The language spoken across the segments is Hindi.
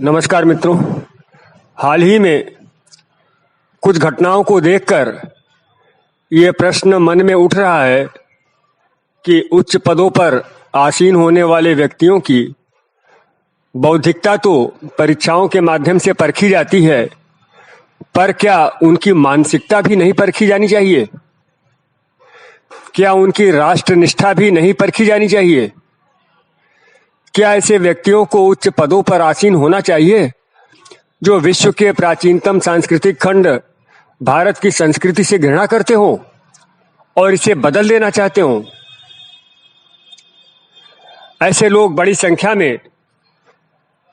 नमस्कार मित्रों। हाल ही में कुछ घटनाओं को देखकर ये प्रश्न मन में उठ रहा है कि उच्च पदों पर आसीन होने वाले व्यक्तियों की बौद्धिकता तो परीक्षाओं के माध्यम से परखी जाती है, पर क्या उनकी मानसिकता भी नहीं परखी जानी चाहिए? क्या उनकी राष्ट्रनिष्ठा भी नहीं परखी जानी चाहिए? क्या ऐसे व्यक्तियों को उच्च पदों पर आसीन होना चाहिए जो विश्व के प्राचीनतम सांस्कृतिक खंड भारत की संस्कृति से घृणा करते हों और इसे बदल देना चाहते हों? ऐसे लोग बड़ी संख्या में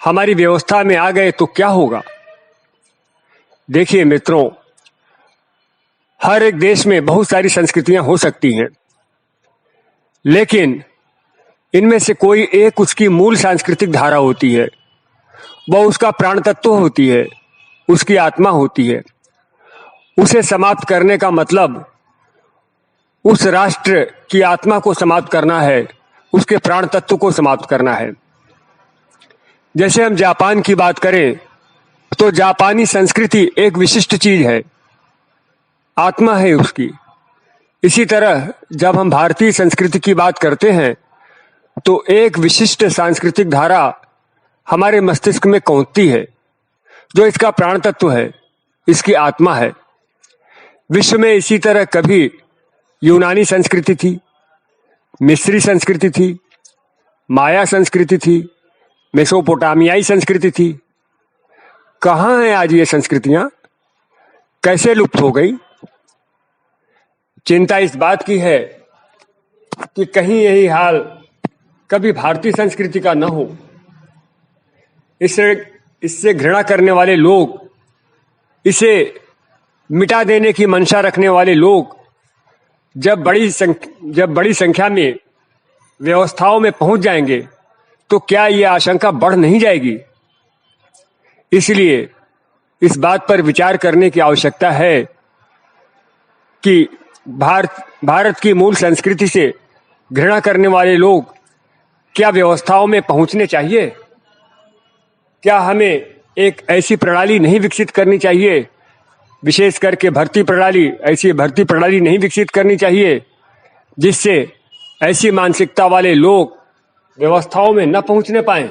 हमारी व्यवस्था में आ गए तो क्या होगा? देखिए मित्रों, हर एक देश में बहुत सारी संस्कृतियां हो सकती हैं, लेकिन इनमें से कोई एक उसकी मूल सांस्कृतिक धारा होती है। वह उसका प्राण तत्व होती है, उसकी आत्मा होती है। उसे समाप्त करने का मतलब उस राष्ट्र की आत्मा को समाप्त करना है, उसके प्राण तत्व को समाप्त करना है। जैसे हम जापान की बात करें तो जापानी संस्कृति एक विशिष्ट चीज है, आत्मा है उसकी। इसी तरह जब हम भारतीय संस्कृति की बात करते हैं तो एक विशिष्ट सांस्कृतिक धारा हमारे मस्तिष्क में कौंधती है, जो इसका प्राण तत्व है, इसकी आत्मा है। विश्व में इसी तरह कभी यूनानी संस्कृति थी, मिस्री संस्कृति थी, माया संस्कृति थी, मेसोपोटामियाई संस्कृति थी। कहाँ हैं आज ये संस्कृतियां? कैसे लुप्त हो गई? चिंता इस बात की है कि कहीं यही हाल कभी भारतीय संस्कृति का न हो। इससे घृणा करने वाले लोग, इसे मिटा देने की मंशा रखने वाले लोग जब बड़ी संख्या में व्यवस्थाओं में पहुंच जाएंगे तो क्या ये आशंका बढ़ नहीं जाएगी? इसलिए इस बात पर विचार करने की आवश्यकता है कि भारत की मूल संस्कृति से घृणा करने वाले लोग क्या व्यवस्थाओं में पहुंचने चाहिए? क्या हमें एक ऐसी प्रणाली नहीं विकसित करनी चाहिए, विशेष करके ऐसी भर्ती प्रणाली नहीं विकसित करनी चाहिए जिससे ऐसी मानसिकता वाले लोग व्यवस्थाओं में न पहुंचने पाएं?